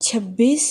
26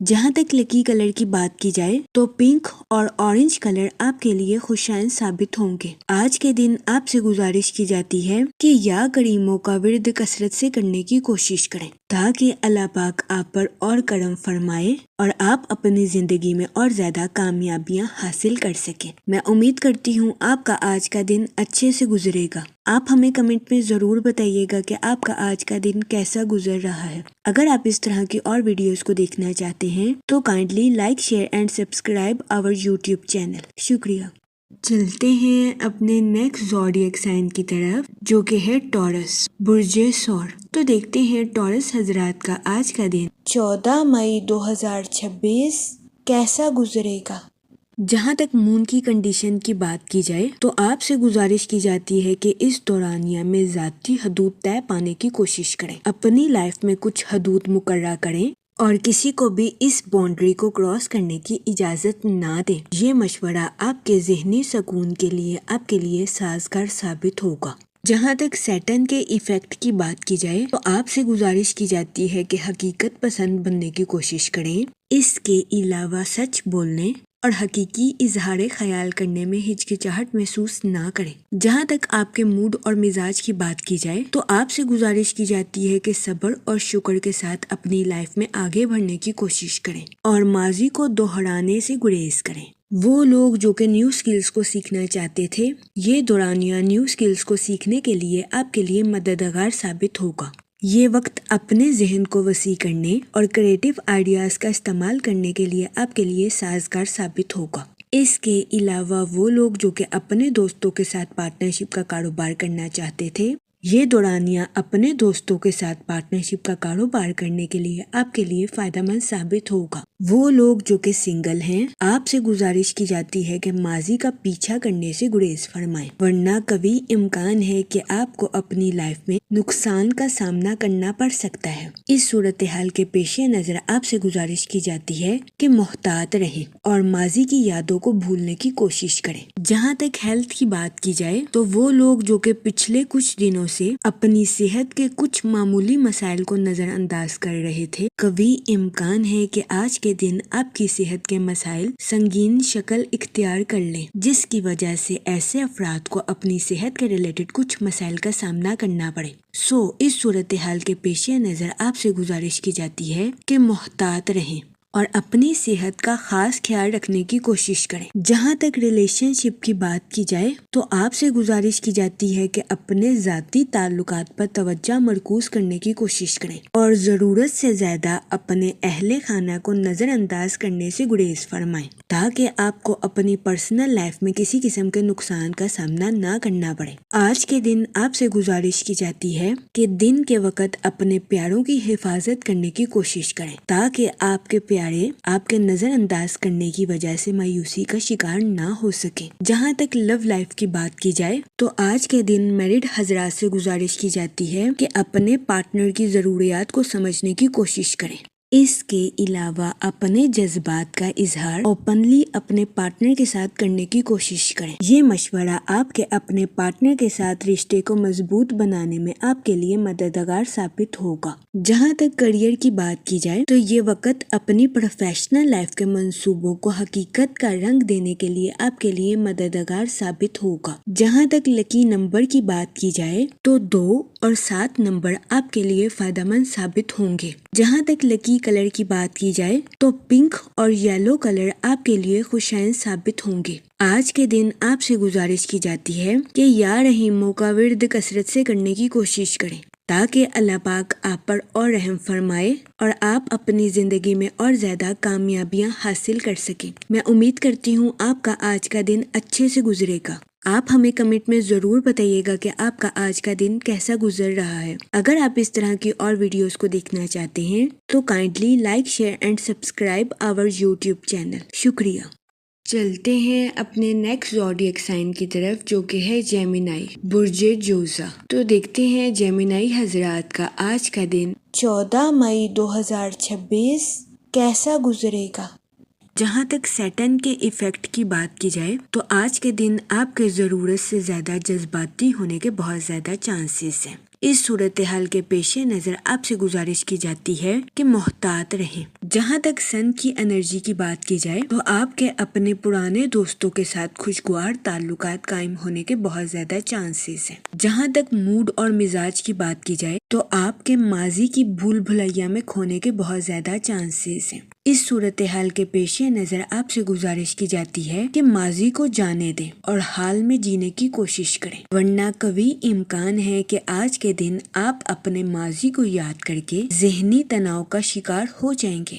جہاں تک لکی کلر کی بات کی جائے تو پنک اور اورنج کلر آپ کے لیے خوشائن ثابت ہوں گے۔ آج کے دن آپ سے گزارش کی جاتی ہے کہ یا کریموں کا ورد کثرت سے کرنے کی کوشش کریں تاکہ اللہ پاک آپ پر اور کرم فرمائے اور آپ اپنی زندگی میں اور زیادہ کامیابیاں حاصل کر سکیں۔ میں امید کرتی ہوں آپ کا آج کا دن اچھے سے گزرے گا۔ آپ ہمیں کمنٹ میں ضرور بتائیے گا کہ آپ کا آج کا دن کیسا گزر رہا ہے۔ اگر آپ اس طرح کی اور ویڈیوز کو دیکھنا چاہتے ہیں تو kindly like, share and subscribe our YouTube channel. شکریہ۔ چلتے ہیں اپنے نیکسٹ زوڈیک سائن کی طرف جو کہ ہے ٹورس، برج ثور۔ تو دیکھتے ہیں ٹورس حضرات کا آج کا دن 14 مئی 2026 کیسا گزرے گا۔ جہاں تک مون کی کنڈیشن کی بات کی جائے تو آپ سے گزارش کی جاتی ہے کہ اس دورانیہ میں ذاتی حدود طے پانے کی کوشش کریں، اپنی لائف میں کچھ حدود مقررہ کریں اور کسی کو بھی اس باؤنڈری کو کراس کرنے کی اجازت نہ دیں۔ یہ مشورہ آپ کے ذہنی سکون کے لیے آپ کے لیے سازگار ثابت ہوگا۔ جہاں تک سیٹن کے ایفیکٹ کی بات کی جائے تو آپ سے گزارش کی جاتی ہے کہ حقیقت پسند بننے کی کوشش کریں، اس کے علاوہ سچ بولنے اور حقیقی اظہار خیال کرنے میں ہچکچاہٹ محسوس نہ کریں۔ جہاں تک آپ کے موڈ اور مزاج کی بات کی جائے تو آپ سے گزارش کی جاتی ہے کہ صبر اور شکر کے ساتھ اپنی لائف میں آگے بڑھنے کی کوشش کریں اور ماضی کو دہرانے سے گریز کریں۔ وہ لوگ جو کہ نیو سکلز کو سیکھنا چاہتے تھے، یہ دورانیہ نیو سکلز کو سیکھنے کے لیے آپ کے لیے مددگار ثابت ہوگا۔ یہ وقت اپنے ذہن کو وسیع کرنے اور کریٹو آئیڈیاز کا استعمال کرنے کے لیے آپ کے لیے سازگار ثابت ہوگا۔ اس کے علاوہ وہ لوگ جو کہ اپنے دوستوں کے ساتھ پارٹنرشپ کا کاروبار کرنا چاہتے تھے، یہ دورانیہ اپنے دوستوں کے ساتھ پارٹنرشپ کا کاروبار کرنے کے لیے آپ کے لیے فائدہ مند ثابت ہوگا۔ وہ لوگ جو کہ سنگل ہیں، آپ سے گزارش کی جاتی ہے کہ ماضی کا پیچھا کرنے سے گریز فرمائیں، ورنہ کبھی امکان ہے کہ آپ کو اپنی لائف میں نقصان کا سامنا کرنا پڑ سکتا ہے۔ اس صورتحال کے پیش نظر آپ سے گزارش کی جاتی ہے کہ محتاط رہیں اور ماضی کی یادوں کو بھولنے کی کوشش کریں۔ جہاں تک ہیلتھ کی بات کی جائے تو وہ لوگ جو کہ پچھلے کچھ دنوں سے اپنی صحت کے کچھ معمولی مسائل کو نظر انداز کر رہے تھے، کبھی امکان ہے کہ آج کے دن آپ کی صحت کے مسائل سنگین شکل اختیار کر لیں، جس کی وجہ سے ایسے افراد کو اپنی صحت کے ریلیٹڈ کچھ مسائل کا سامنا کرنا پڑے۔ اس صورتحال کے پیش نظر آپ سے گزارش کی جاتی ہے کہ محتاط رہیں اور اپنی صحت کا خاص خیال رکھنے کی کوشش کریں۔ جہاں تک ریلیشن شپ کی بات کی جائے تو آپ سے گزارش کی جاتی ہے کہ اپنے ذاتی تعلقات پر توجہ مرکوز کرنے کی کوشش کریں اور ضرورت سے زیادہ اپنے اہل خانہ کو نظر انداز کرنے سے گریز فرمائیں تاکہ آپ کو اپنی پرسنل لائف میں کسی قسم کے نقصان کا سامنا نہ کرنا پڑے۔ آج کے دن آپ سے گزارش کی جاتی ہے کہ دن کے وقت اپنے پیاروں کی حفاظت کرنے کی کوشش کریں تاکہ آپ کے پیارے آپ کے نظر انداز کرنے کی وجہ سے مایوسی کا شکار نہ ہو سکے۔ جہاں تک لو لائف کی بات کی جائے تو آج کے دن میرڈ حضرات سے گزارش کی جاتی ہے کہ اپنے پارٹنر کی ضروریات کو سمجھنے کی کوشش کریں۔ اس کے علاوہ اپنے جذبات کا اظہار اوپنلی اپنے پارٹنر کے ساتھ کرنے کی کوشش کریں۔ یہ مشورہ آپ کے اپنے پارٹنر کے ساتھ رشتے کو مضبوط بنانے میں آپ کے لیے مددگار ثابت ہوگا۔ جہاں تک کریئر کی بات کی جائے تو یہ وقت اپنی پروفیشنل لائف کے منصوبوں کو حقیقت کا رنگ دینے کے لیے آپ کے لیے مددگار ثابت ہوگا۔ جہاں تک لکی نمبر کی بات کی جائے تو 2 اور 7 نمبر آپ کے لیے فائدہ مند ثابت ہوں گے۔ جہاں تک لکی کلر کی بات کی جائے تو پنک اور یلو کلر آپ کے لیے خوشائن ثابت ہوں گے۔ آج کے دن آپ سے گزارش کی جاتی ہے کہ یا رحیموں کا ورد کثرت سے کرنے کی کوشش کریں تاکہ اللہ پاک آپ پر اور رحم فرمائے اور آپ اپنی زندگی میں اور زیادہ کامیابیاں حاصل کر سکیں۔ میں امید کرتی ہوں آپ کا آج کا دن اچھے سے گزرے گا۔ آپ ہمیں کمنٹ میں ضرور بتائیے گا کہ آپ کا آج کا دن کیسا گزر رہا ہے۔ اگر آپ اس طرح کی اور ویڈیوز کو دیکھنا چاہتے ہیں تو kindly like, share and subscribe our YouTube channel. شکریہ۔ چلتے ہیں اپنے نیکسٹ زوڈیک سائن کی طرف جو کہ ہے جیمینائی، برج جوزا۔ تو دیکھتے ہیں جیمینائی حضرات کا آج کا دن 14 مئی 2026 کیسا گزرے گا۔ جہاں تک سیٹن کے ایفیکٹ کی بات کی جائے تو آج کے دن آپ کے ضرورت سے زیادہ جذباتی ہونے کے بہت زیادہ چانسز ہیں۔ اس صورتحال کے پیش نظر آپ سے گزارش کی جاتی ہے کہ محتاط رہیں۔ جہاں تک سن کی انرجی کی بات کی جائے تو آپ کے اپنے پرانے دوستوں کے ساتھ خوشگوار تعلقات قائم ہونے کے بہت زیادہ چانسز ہیں۔ جہاں تک موڈ اور مزاج کی بات کی جائے تو آپ کے ماضی کی بھول بھلیا میں کھونے کے بہت زیادہ چانسز ہیں۔ اس صورتحال کے پیش نظر آپ سے گزارش کی جاتی ہے کہ ماضی کو جانے دیں اور حال میں جینے کی کوشش کریں، ورنہ قوی امکان ہے کہ آج کے دن آپ اپنے ماضی کو یاد کر کے ذہنی تناؤ کا شکار ہو جائیں گے۔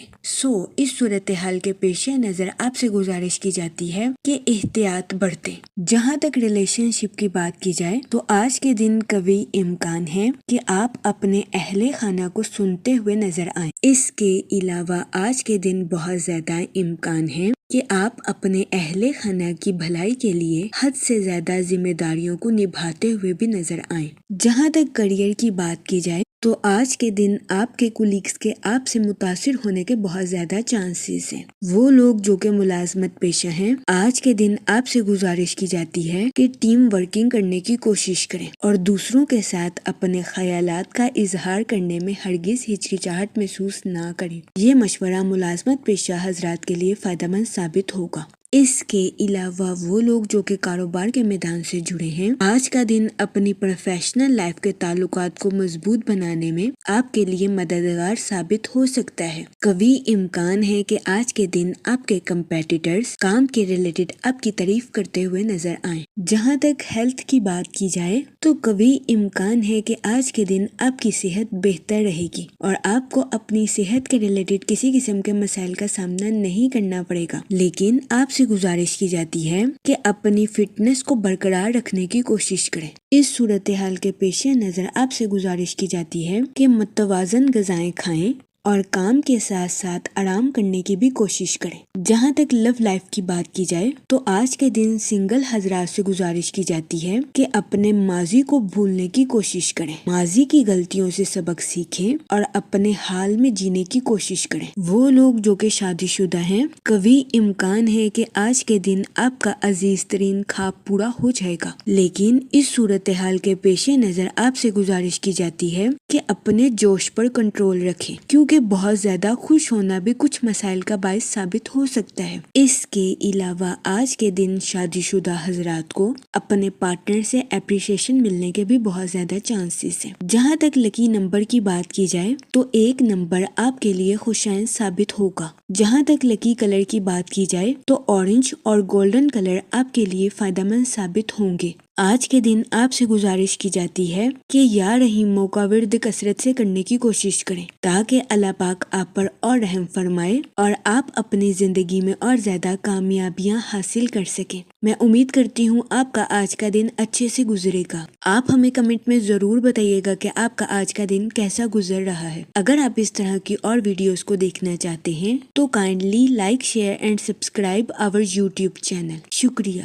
اس صورتحال کے پیش نظر آپ سے گزارش کی جاتی ہے کہ احتیاط برتیں۔ جہاں تک ریلیشن شپ کی بات کی جائے تو آج کے دن قوی امکان ہے کہ آپ اپنے اہل خانہ کو سنتے ہوئے نظر آئیں۔ اس کے علاوہ آج کے دن بہت زیادہ امکان ہے کہ آپ اپنے اہل خانہ کی بھلائی کے لیے حد سے زیادہ ذمہ داریوں کو نبھاتے ہوئے بھی نظر آئیں۔ جہاں تک کریئر کی بات کی جائے تو آج کے دن آپ کے کولیگز کے آپ سے متاثر ہونے کے بہت زیادہ چانسز ہیں۔ وہ لوگ جو کہ ملازمت پیشہ ہیں، آج کے دن آپ سے گزارش کی جاتی ہے کہ ٹیم ورکنگ کرنے کی کوشش کریں اور دوسروں کے ساتھ اپنے خیالات کا اظہار کرنے میں ہرگز ہچکچاہٹ محسوس نہ کریں۔ یہ مشورہ ملازمت پیشہ حضرات کے لیے فائدہ مند ثابت ہوگا۔ اس کے علاوہ وہ لوگ جو کہ کاروبار کے میدان سے جڑے ہیں، آج کا دن اپنی پروفیشنل لائف کے تعلقات کو مضبوط بنانے میں آپ کے لیے مددگار ثابت ہو سکتا ہے۔ قوی امکان ہے کہ آج کے دن آپ کے کمپیٹیٹرز کام کے ریلیٹڈ آپ کی تعریف کرتے ہوئے نظر آئیں۔ جہاں تک ہیلتھ کی بات کی جائے تو قوی امکان ہے کہ آج کے دن آپ کی صحت بہتر رہے گی اور آپ کو اپنی صحت کے ریلیٹڈ کسی قسم کے مسائل کا سامنا نہیں کرنا پڑے گا، لیکن آپ سے گزارش کی جاتی ہے کہ اپنی فٹنس کو برقرار رکھنے کی کوشش کریں۔ اس صورتحال کے پیش نظر آپ سے گزارش کی جاتی ہے کہ متوازن غذائیں کھائیں اور کام کے ساتھ ساتھ آرام کرنے کی بھی کوشش کریں۔ جہاں تک لو لائف کی بات کی جائے تو آج کے دن سنگل حضرات سے گزارش کی جاتی ہے کہ اپنے ماضی کو بھولنے کی کوشش کریں، ماضی کی غلطیوں سے سبق سیکھیں اور اپنے حال میں جینے کی کوشش کریں۔ وہ لوگ جو کہ شادی شدہ ہیں، قوی امکان ہے کہ آج کے دن آپ کا عزیز ترین خواب پورا ہو جائے گا، لیکن اس صورتحال کے پیش نظر آپ سے گزارش کی جاتی ہے کہ اپنے جوش پر کنٹرول رکھیں، کیونکہ بہت زیادہ خوش ہونا بھی کچھ مسائل کا باعث ثابت ہو سکتا ہے۔ اس کے علاوہ آج کے دن شادی شدہ حضرات کو اپنے پارٹنر سے اپریشیشن ملنے کے بھی بہت زیادہ چانسز ہیں۔ جہاں تک لکی نمبر کی بات کی جائے تو 1 نمبر آپ کے لیے خوشائن ثابت ہوگا۔ جہاں تک لکی کلر کی بات کی جائے تو اورنج اور گولڈن کلر آپ کے لیے فائدہ مند ثابت ہوں گے۔ آج کے دن آپ سے گزارش کی جاتی ہے کہ یا رحیم موقع ورد کثرت سے کرنے کی کوشش کریں تاکہ اللہ پاک آپ پر اور رحم فرمائے اور آپ اپنی زندگی میں اور زیادہ کامیابیاں حاصل کر سکیں۔ میں امید کرتی ہوں آپ کا آج کا دن اچھے سے گزرے گا۔ آپ ہمیں کمنٹ میں ضرور بتائیے گا کہ آپ کا آج کا دن کیسا گزر رہا ہے۔ اگر آپ اس طرح کی اور ویڈیوز کو دیکھنا چاہتے ہیں تو kindly like, share and subscribe our YouTube channel. شکریہ۔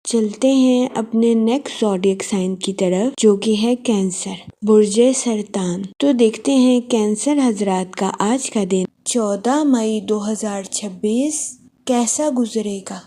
چلتے ہیں اپنے نیکسٹ زوڈیک سائن کی طرف جو کہ ہے کینسر، برج سرطان۔ تو دیکھتے ہیں کینسر حضرات کا آج کا دن 14 مئی 2026 کیسا گزرے گا۔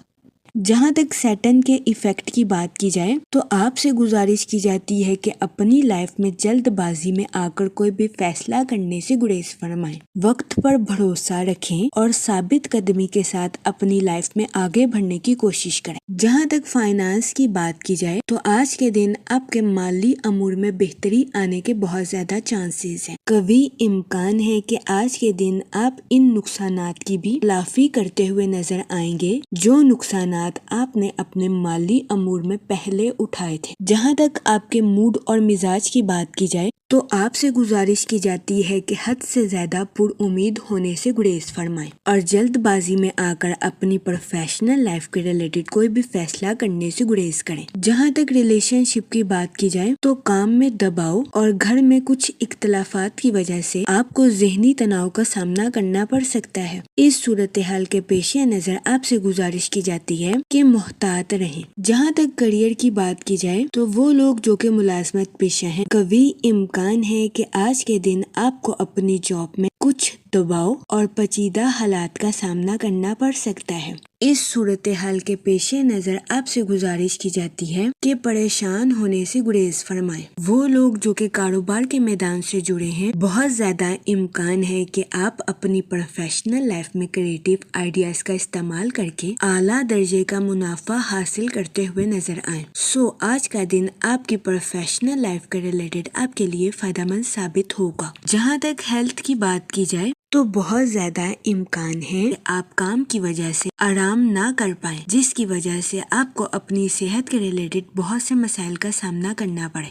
جہاں تک سیٹن کے ایفیکٹ کی بات کی جائے تو آپ سے گزارش کی جاتی ہے کہ اپنی لائف میں جلد بازی میں آ کر کوئی بھی فیصلہ کرنے سے گریز فرمائیں، وقت پر بھروسہ رکھیں اور ثابت قدمی کے ساتھ اپنی لائف میں آگے بڑھنے کی کوشش کریں۔ جہاں تک فائنانس کی بات کی جائے تو آج کے دن آپ کے مالی امور میں بہتری آنے کے بہت زیادہ چانسز ہیں۔ قوی امکان ہے کہ آج کے دن آپ ان نقصانات کی بھی تلافی کرتے ہوئے نظر آئیں گے جو نقصانات آپ نے اپنے مالی امور میں پہلے اٹھائے تھے۔ جہاں تک آپ کے موڈ اور مزاج کی بات کی جائے تو آپ سے گزارش کی جاتی ہے کہ حد سے زیادہ پر امید ہونے سے گریز فرمائیں اور جلد بازی میں آ کر اپنی پروفیشنل لائف کے ریلیٹڈ کوئی بھی فیصلہ کرنے سے گریز کریں۔ جہاں تک ریلیشن شپ کی بات کی جائے تو کام میں دباؤ اور گھر میں کچھ اختلافات کی وجہ سے آپ کو ذہنی تناؤ کا سامنا کرنا پڑ سکتا ہے۔ اس صورتحال کے پیش نظر آپ سے گزارش کی جاتی ہے کہ محتاط رہیں۔ جہاں تک کریئر کی بات کی جائے تو وہ لوگ جو کہ ملازمت پیشہ ہیں، قوی امکان ہے کہ آج کے دن آپ کو اپنی جاب میں کچھ دباؤ اور پیچیدہ حالات کا سامنا کرنا پڑ سکتا ہے۔ اس صورتحال کے پیش نظر آپ سے گزارش کی جاتی ہے کہ پریشان ہونے سے گریز فرمائیں۔ وہ لوگ جو کہ کاروبار کے میدان سے جڑے ہیں، بہت زیادہ امکان ہے کہ آپ اپنی پروفیشنل لائف میں کریٹیو آئیڈیاز کا استعمال کر کے اعلیٰ درجے کا منافع حاصل کرتے ہوئے نظر آئیں۔ آج کا دن آپ کی پروفیشنل لائف کے ریلیٹڈ آپ کے لیے فائدہ مند ثابت ہوگا۔ جہاں تک ہیلتھ کی بات کی جائے تو بہت زیادہ امکان ہے کہ آپ کام کی وجہ سے آرام نہ کر پائیں، جس کی وجہ سے آپ کو اپنی صحت کے ریلیٹڈ بہت سے مسائل کا سامنا کرنا پڑے۔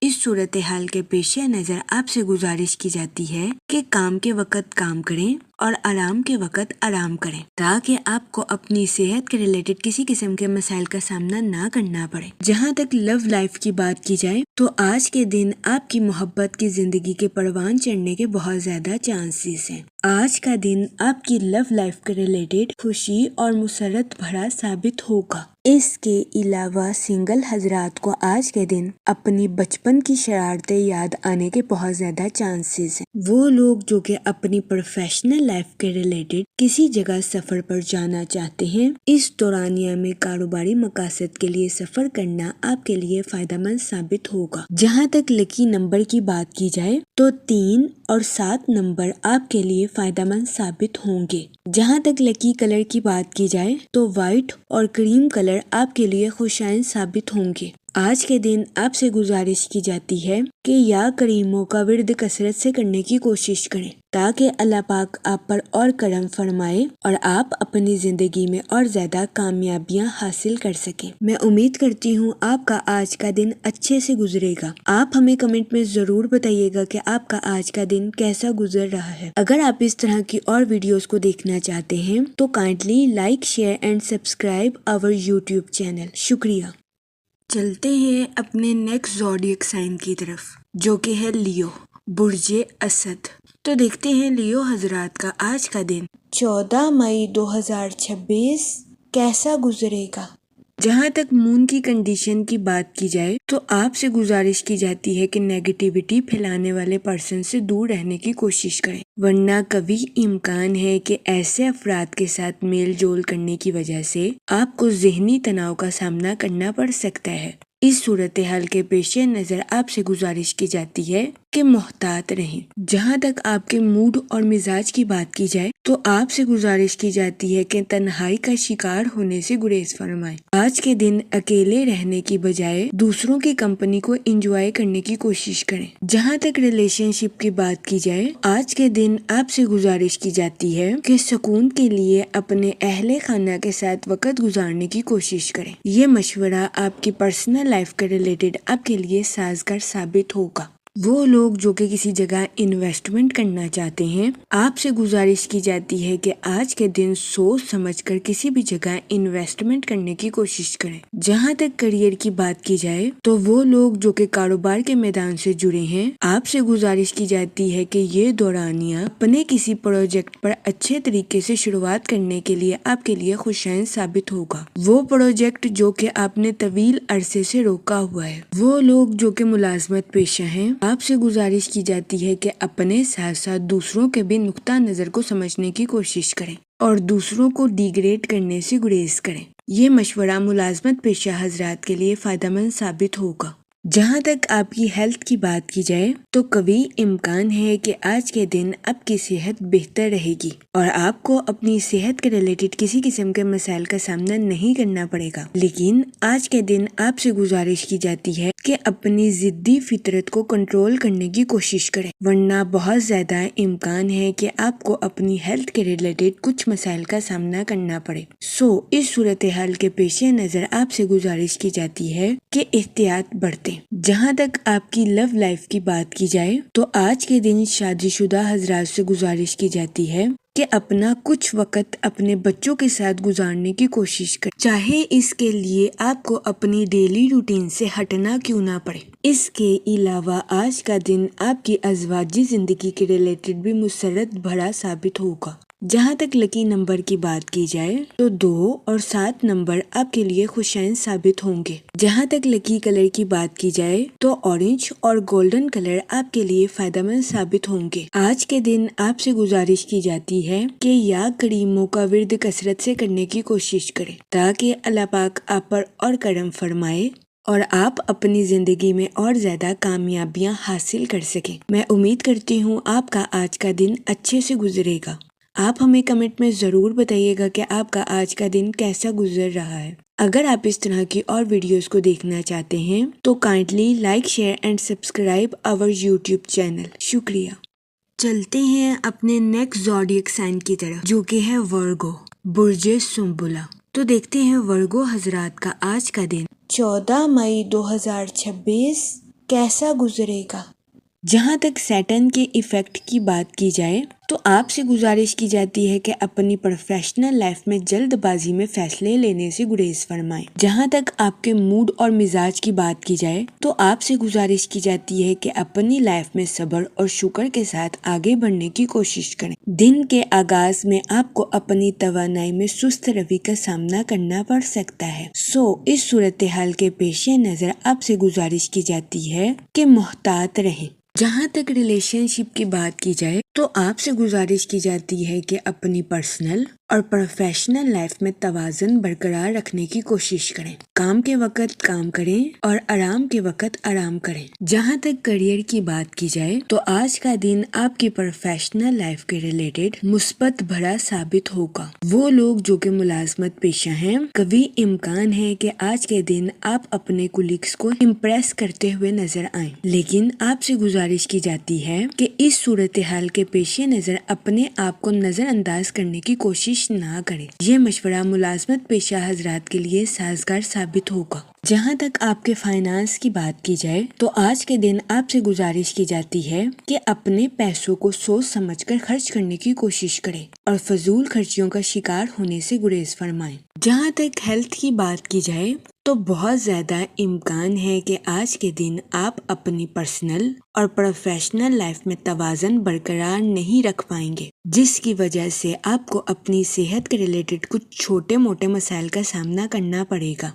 اس صورتحال کے پیش نظر آپ سے گزارش کی جاتی ہے کہ کام کے وقت کام کریں اور آرام کے وقت آرام کریں، تاکہ آپ کو اپنی صحت کے ریلیٹڈ کسی قسم کے مسائل کا سامنا نہ کرنا پڑے۔ جہاں تک لو لائف کی بات کی جائے تو آج کے دن آپ کی محبت کی زندگی کے پروان چڑھنے کے بہت زیادہ چانسز ہیں۔ آج کا دن آپ کی لو لائف کے ریلیٹڈ خوشی اور مسرت بھرا ثابت ہوگا۔ اس کے علاوہ سنگل حضرات کو آج کے دن اپنی بچپن کی شرارتیں یاد آنے کے بہت زیادہ چانسز ہیں۔ وہ لوگ جو کہ اپنی پروفیشنل لائف کے ریلیٹڈ کسی جگہ سفر پر جانا چاہتے ہیں، اس دورانیہ میں کاروباری مقاصد کے لیے سفر کرنا آپ کے لیے فائدہ مند ثابت ہوگا۔ جہاں تک لکی نمبر کی بات کی جائے تو 3 اور 7 نمبر آپ کے لیے فائدہ مند ثابت ہوں گے۔ جہاں تک لکی کلر کی بات کی جائے تو وائٹ اور کریم کلر آپ کے لیے خوشائن ثابت ہوں گے۔ آج کے دن آپ سے گزارش کی جاتی ہے کہ یا کریموں کا ورد کثرت سے کرنے کی کوشش کریں، تاکہ اللہ پاک آپ پر اور کرم فرمائے اور آپ اپنی زندگی میں اور زیادہ کامیابیاں حاصل کر سکیں۔ میں امید کرتی ہوں آپ کا آج کا دن اچھے سے گزرے گا۔ آپ ہمیں کمنٹ میں ضرور بتائیے گا کہ آپ کا آج کا دن کیسا گزر رہا ہے۔ اگر آپ اس طرح کی اور ویڈیوز کو دیکھنا چاہتے ہیں تو kindly like, share and subscribe our YouTube channel. شکریہ۔ چلتے ہیں اپنے نیکسٹ زوڈیک سائن کی طرف، جو کہ ہے لیو، برج اسد۔ تو دیکھتے ہیں لیو حضرات کا آج کا دن 14 مئی 2026 کیسا گزرے گا۔ جہاں تک مون کی کنڈیشن کی بات کی جائے تو آپ سے گزارش کی جاتی ہے کہ نیگیٹیوٹی پھیلانے والے پرسن سے دور رہنے کی کوشش کریں، ورنہ کبھی امکان ہے کہ ایسے افراد کے ساتھ میل جول کرنے کی وجہ سے آپ کو ذہنی تناؤ کا سامنا کرنا پڑ سکتا ہے۔ اس صورتحال کے پیش نظر آپ سے گزارش کی جاتی ہے کہ محتاط رہیں۔ جہاں تک آپ کے موڈ اور مزاج کی بات کی جائے تو آپ سے گزارش کی جاتی ہے کہ تنہائی کا شکار ہونے سے گریز فرمائیں۔ آج کے دن اکیلے رہنے کی بجائے دوسروں کی کمپنی کو انجوائے کرنے کی کوشش کریں۔ جہاں تک ریلیشن شپ کی بات کی جائے، آج کے دن آپ سے گزارش کی جاتی ہے کہ سکون کے لیے اپنے اہل خانہ کے ساتھ وقت گزارنے کی کوشش کریں۔ یہ مشورہ آپ کی پرسنل لائف کے ریلیٹڈ آپ کے لیے سازگار ثابت ہوگا۔ وہ لوگ جو کہ کسی جگہ انویسٹمنٹ کرنا چاہتے ہیں، آپ سے گزارش کی جاتی ہے کہ آج کے دن سوچ سمجھ کر کسی بھی جگہ انویسٹمنٹ کرنے کی کوشش کریں۔ جہاں تک کریئر کی بات کی جائے تو وہ لوگ جو کہ کاروبار کے میدان سے جڑے ہیں، آپ سے گزارش کی جاتی ہے کہ یہ دورانیہ اپنے کسی پروجیکٹ پر اچھے طریقے سے شروعات کرنے کے لیے آپ کے لیے خوشائن ثابت ہوگا۔ وہ پروجیکٹ جو کہ آپ نے طویل عرصے سے روکا ہوا ہے، وہ لوگ جو کہ ملازمت پیشہ ہیں، آپ سے گزارش کی جاتی ہے کہ اپنے ساتھ ساتھ دوسروں کے بھی نقطہ نظر کو سمجھنے کی کوشش کریں اور دوسروں کو ڈیگریڈ کرنے سے گریز کریں۔ یہ مشورہ ملازمت پیشہ حضرات کے لیے فائدہ مند ثابت ہوگا۔ جہاں تک آپ کی ہیلتھ کی بات کی جائے تو قوی امکان ہے کہ آج کے دن آپ کی صحت بہتر رہے گی اور آپ کو اپنی صحت کے ریلیٹڈ کسی قسم کے مسائل کا سامنا نہیں کرنا پڑے گا، لیکن آج کے دن آپ سے گزارش کی جاتی ہے کہ اپنی ضدی فطرت کو کنٹرول کرنے کی کوشش کریں، ورنہ بہت زیادہ امکان ہے کہ آپ کو اپنی ہیلتھ کے ریلیٹڈ کچھ مسائل کا سامنا کرنا پڑے۔ اس صورتحال کے پیش نظر آپ سے گزارش کی جاتی ہے کہ احتیاط برتیں۔ جہاں تک آپ کی لو لائف کی بات کی جائے تو آج کے دن شادی شدہ حضرات سے گزارش کی جاتی ہے کہ اپنا کچھ وقت اپنے بچوں کے ساتھ گزارنے کی کوشش کریں، چاہے اس کے لیے آپ کو اپنی ڈیلی روٹین سے ہٹنا کیوں نہ پڑے۔ اس کے علاوہ آج کا دن آپ کی ازواجی زندگی کے ریلیٹڈ بھی مسرت بھرا ثابت ہوگا۔ جہاں تک لکی نمبر کی بات کی جائے تو 2 اور 7 نمبر آپ کے لیے خوشائن ثابت ہوں گے۔ جہاں تک لکی کلر کی بات کی جائے تو اورنج اور گولڈن کلر آپ کے لیے فائدہ مند ثابت ہوں گے۔ آج کے دن آپ سے گزارش کی جاتی ہے کہ یا کریموں کا ورد کثرت سے کرنے کی کوشش کریں تاکہ اللہ پاک آپ پر اور کرم فرمائے اور آپ اپنی زندگی میں اور زیادہ کامیابیاں حاصل کر سکیں۔ میں امید کرتی ہوں آپ کا آج کا دن اچھے سے گزرے گا۔ آپ ہمیں کمنٹ میں ضرور بتائیے گا کہ آپ کا آج کا دن کیسا گزر رہا ہے۔ اگر آپ اس طرح کی اور ویڈیوز کو دیکھنا چاہتے ہیں تو kindly like share and subscribe our YouTube channel. شکریہ۔ چلتے ہیں اپنے نیکسٹ زوڈیک سائن کی طرف جو کہ ہے ورگو، برج سنبلہ۔ تو دیکھتے ہیں ورگو حضرات کا آج کا دن 14 مئی 2026 کیسا گزرے گا۔ جہاں تک سیٹرن کے ایفیکٹ کی بات کی جائے تو آپ سے گزارش کی جاتی ہے کہ اپنی پروفیشنل لائف میں جلد بازی میں فیصلے لینے سے گریز فرمائیں۔ جہاں تک آپ کے موڈ اور مزاج کی بات کی جائے تو آپ سے گزارش کی جاتی ہے کہ اپنی لائف میں صبر اور شکر کے ساتھ آگے بڑھنے کی کوشش کریں۔ دن کے آغاز میں آپ کو اپنی توانائی میں سست روی کا سامنا کرنا پڑ سکتا ہے، اس صورتحال کے پیش نظر آپ سے گزارش کی جاتی ہے کہ محتاط رہیں۔ جہاں تک ریلیشن شپ کی بات کی جائے تو آپ سے گزارش کی جاتی ہے کہ اپنی پرسنل اور پروفیشنل لائف میں توازن برقرار رکھنے کی کوشش کریں۔ کام کے وقت کام کریں اور آرام کے وقت آرام کریں۔ جہاں تک کریئر کی بات کی جائے تو آج کا دن آپ کی پروفیشنل لائف کے ریلیٹڈ مثبت بھرا ثابت ہوگا۔ وہ لوگ جو کہ ملازمت پیشہ ہیں، کبھی امکان ہے کہ آج کے دن آپ اپنے کولیگز کو امپریس کرتے ہوئے نظر آئیں، لیکن آپ سے گزارش کی جاتی ہے کہ اس صورتحال کے پیش نظر اپنے آپ کو نظر انداز کرنے کی کوشش نہ کریں۔ یہ مشورہ ملازمت پیشہ حضرات کے لیے سازگار ثابت ہوگا۔ جہاں تک آپ کے فائنانس کی بات کی جائے تو آج کے دن آپ سے گزارش کی جاتی ہے کہ اپنے پیسوں کو سوچ سمجھ کر خرچ کرنے کی کوشش کریں اور فضول خرچیوں کا شکار ہونے سے گریز فرمائیں۔ جہاں تک ہیلتھ کی بات کی جائے تو بہت زیادہ امکان ہے کہ آج کے دن آپ اپنی پرسنل اور پروفیشنل لائف میں توازن برقرار نہیں رکھ پائیں گے، جس کی وجہ سے آپ کو اپنی صحت کے ریلیٹڈ کچھ چھوٹے موٹے مسائل کا سامنا کرنا پڑے گا۔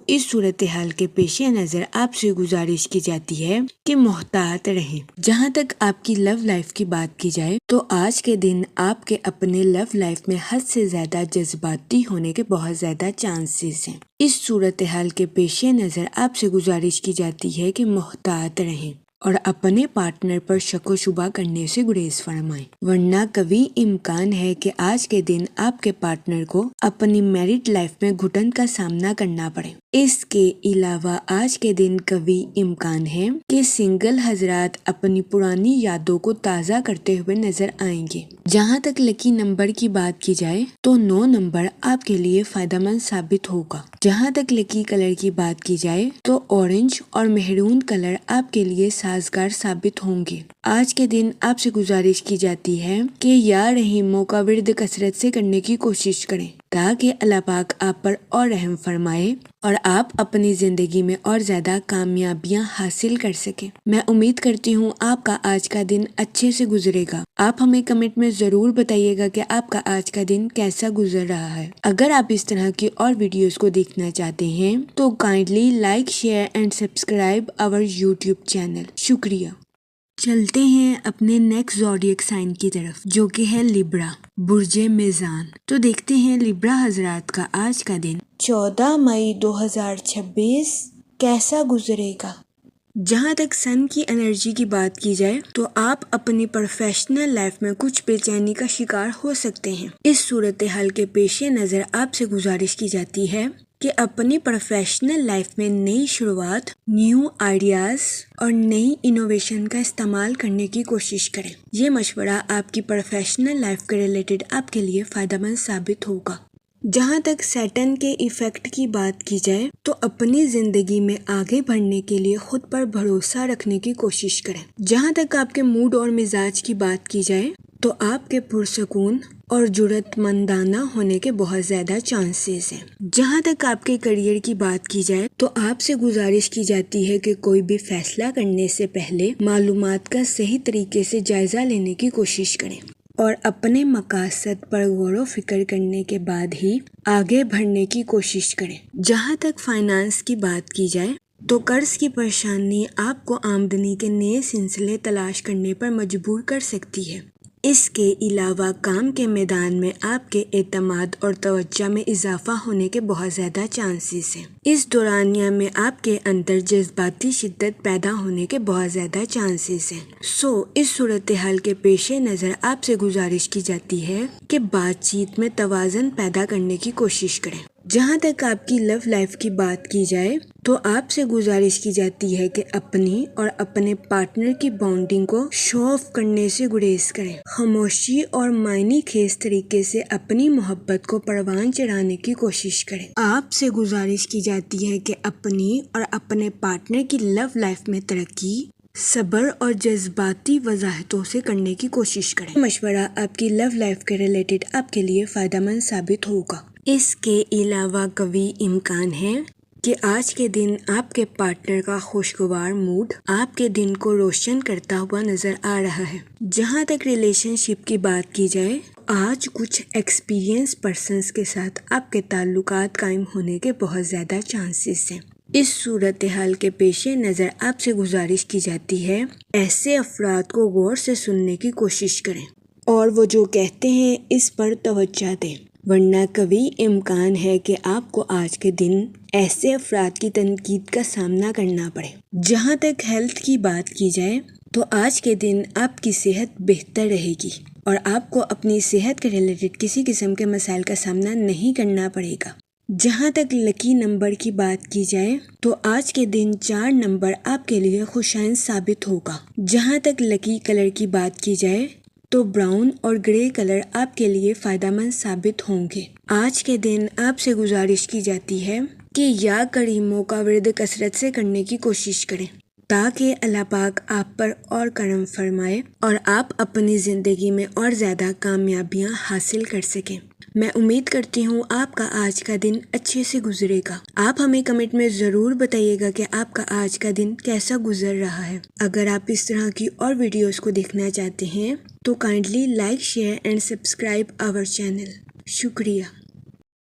اس صورتحال کے پیش نظر آپ سے گزارش کی جاتی ہے کہ محتاط رہیں۔ جہاں تک آپ کی لو لائف کی بات کی جائے تو آج کے دن آپ کے اپنے لو لائف میں حد سے زیادہ جذباتی ہونے کے بہت زیادہ چانسز ہیں۔ اس صورتحال کے پیش نظر آپ سے گزارش کی جاتی ہے کہ محتاط رہیں اور اپنے پارٹنر پر شک و شبہ کرنے سے گریز فرمائیں، ورنہ کبھی امکان ہے کہ آج کے دن آپ کے پارٹنر کو اپنی میرڈ لائف میں گھٹن کا سامنا کرنا پڑے۔ اس کے علاوہ آج کے دن کبھی امکان ہے کہ سنگل حضرات اپنی پرانی یادوں کو تازہ کرتے ہوئے نظر آئیں گے۔ جہاں تک لکی نمبر کی بات کی جائے تو 9 نمبر آپ کے لیے فائدہ مند ثابت ہوگا۔ جہاں تک لکی کلر کی بات کی جائے تو اورنج اور مہرون کلر آپ کے لیے سازگار ثابت ہوں گے۔ آج کے دن آپ سے گزارش کی جاتی ہے کہ یا رحیموں کا ورد کثرت سے کرنے کی کوشش کریں تاکہ اللہ پاک آپ پر اور رحم فرمائے اور آپ اپنی زندگی میں اور زیادہ کامیابیاں حاصل کر سکیں۔ میں امید کرتی ہوں آپ کا آج کا دن اچھے سے گزرے گا۔ آپ ہمیں کمنٹ میں ضرور بتائیے گا کہ آپ کا آج کا دن کیسا گزر رہا ہے۔ اگر آپ اس طرح کی اور ویڈیوز کو دیکھنا چاہتے ہیں تو kindly like share and subscribe our YouTube channel. شکریہ۔ چلتے ہیں اپنے نیکسٹ زوڈیک سائن کی طرف جو کہ ہے لیبرا، برج میزان۔ تو دیکھتے ہیں لیبرا حضرات کا آج کا دن 14 مئی 2026 کیسا گزرے گا۔ جہاں تک سن کی انرجی کی بات کی جائے تو آپ اپنی پروفیشنل لائف میں کچھ بے چینی کا شکار ہو سکتے ہیں۔ اس صورتحال کے پیش نظر آپ سے گزارش کی جاتی ہے کہ اپنی پروفیشنل لائف میں نئی شروعات، نیو آئیڈیاز اور نئی انوویشن کا استعمال کرنے کی کوشش کریں۔ یہ مشورہ آپ کی پروفیشنل لائف کے ریلیٹڈ آپ کے لیے فائدہ مند ثابت ہوگا۔ جہاں تک سیٹرن کے ایفیکٹ کی بات کی جائے تو اپنی زندگی میں آگے بڑھنے کے لیے خود پر بھروسہ رکھنے کی کوشش کریں۔ جہاں تک آپ کے موڈ اور مزاج کی بات کی جائے تو آپ کے پرسکون اور جرأت مندانہ ہونے کے بہت زیادہ چانسز ہیں۔ جہاں تک آپ کے کریئر کی بات کی جائے تو آپ سے گزارش کی جاتی ہے کہ کوئی بھی فیصلہ کرنے سے پہلے معلومات کا صحیح طریقے سے جائزہ لینے کی کوشش کریں اور اپنے مقاصد پر غور و فکر کرنے کے بعد ہی آگے بڑھنے کی کوشش کریں۔ جہاں تک فائنانس کی بات کی جائے تو قرض کی پریشانی آپ کو آمدنی کے نئے سلسلے تلاش کرنے پر مجبور کر سکتی ہے۔ اس کے علاوہ کام کے میدان میں آپ کے اعتماد اور توجہ میں اضافہ ہونے کے بہت زیادہ چانسز ہیں۔ اس دورانیہ میں آپ کے اندر جذباتی شدت پیدا ہونے کے بہت زیادہ چانسز ہیں۔ اس صورتحال کے پیش نظر آپ سے گزارش کی جاتی ہے کہ بات چیت میں توازن پیدا کرنے کی کوشش کریں۔ جہاں تک آپ کی لو لائف کی بات کی جائے تو آپ سے گزارش کی جاتی ہے کہ اپنی اور اپنے پارٹنر کی بانڈنگ کو شو آف کرنے سے گریز کریں۔ خاموشی اور معنی خیز طریقے سے اپنی محبت کو پروان چڑھانے کی کوشش کریں۔ آپ سے گزارش کی جاتی ہے کہ اپنی اور اپنے پارٹنر کی لو لائف میں ترقی صبر اور جذباتی وضاحتوں سے کرنے کی کوشش کریں۔ مشورہ آپ کی لو لائف کے ریلیٹڈ آپ کے لیے فائدہ مند ثابت ہوگا۔ اس کے علاوہ قوی امکان ہے کہ آج کے دن آپ کے پارٹنر کا خوشگوار موڈ آپ کے دن کو روشن کرتا ہوا نظر آ رہا ہے۔ جہاں تک ریلیشن شپ کی بات کی جائے آج کچھ ایکسپیرینس پرسنز کے ساتھ آپ کے تعلقات قائم ہونے کے بہت زیادہ چانسز ہیں۔ اس صورتحال کے پیش نظر آپ سے گزارش کی جاتی ہے ایسے افراد کو غور سے سننے کی کوشش کریں اور وہ جو کہتے ہیں اس پر توجہ دیں، ورنہ قوی امکان ہے کہ آپ کو آج کے دن ایسے افراد کی تنقید کا سامنا کرنا پڑے۔ جہاں تک ہیلتھ کی بات کی جائے تو آج کے دن آپ کی صحت بہتر رہے گی اور آپ کو اپنی صحت کے ریلیٹڈ کسی قسم کے مسائل کا سامنا نہیں کرنا پڑے گا۔ جہاں تک لکی نمبر کی بات کی جائے تو آج کے دن 4 نمبر آپ کے لیے خوشائن ثابت ہوگا۔ جہاں تک لکی کلر کی بات کی جائے تو براؤن اور گرے کلر آپ کے لیے فائدہ مند ثابت ہوں گے۔ آج کے دن آپ سے گزارش کی جاتی ہے کہ یا کریموں کا ورد کثرت سے کرنے کی کوشش کریں تاکہ اللہ پاک آپ پر اور کرم فرمائے اور آپ اپنی زندگی میں اور زیادہ کامیابیاں حاصل کر سکیں۔ میں امید کرتی ہوں آپ کا آج کا دن اچھے سے گزرے گا۔ آپ ہمیں کمنٹ میں ضرور بتائیے گا کہ آپ کا آج کا دن کیسا گزر رہا ہے۔ اگر آپ اس طرح کی اور ویڈیوز کو دیکھنا چاہتے ہیں تو kindly like share and subscribe our channel. شکریہ۔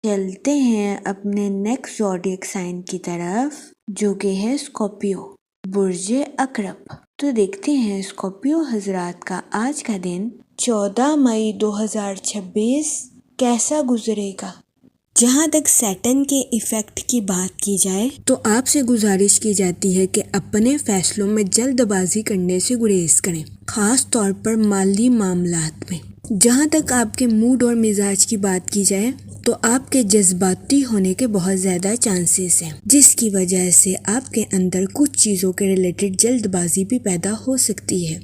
چلتے ہیں اپنے نیکسٹ زوڈیک سائن کی طرف جو کہ ہے اسکارپیو، برج عقرب۔ تو دیکھتے ہیں اسکارپیو حضرات کا آج کا دن 14 مئی 2026 کیسا گزرے گا۔ جہاں تک سیٹن کے ایفیکٹ کی بات کی جائے تو آپ سے گزارش کی جاتی ہے کہ اپنے فیصلوں میں جلد بازی کرنے سے گریز کریں، خاص طور پر مالی معاملات میں۔ جہاں تک آپ کے موڈ اور مزاج کی بات کی جائے تو آپ کے جذباتی ہونے کے بہت زیادہ چانسز ہیں، جس کی وجہ سے آپ کے اندر کچھ چیزوں کے ریلیٹڈ جلد بازی بھی پیدا ہو سکتی ہے۔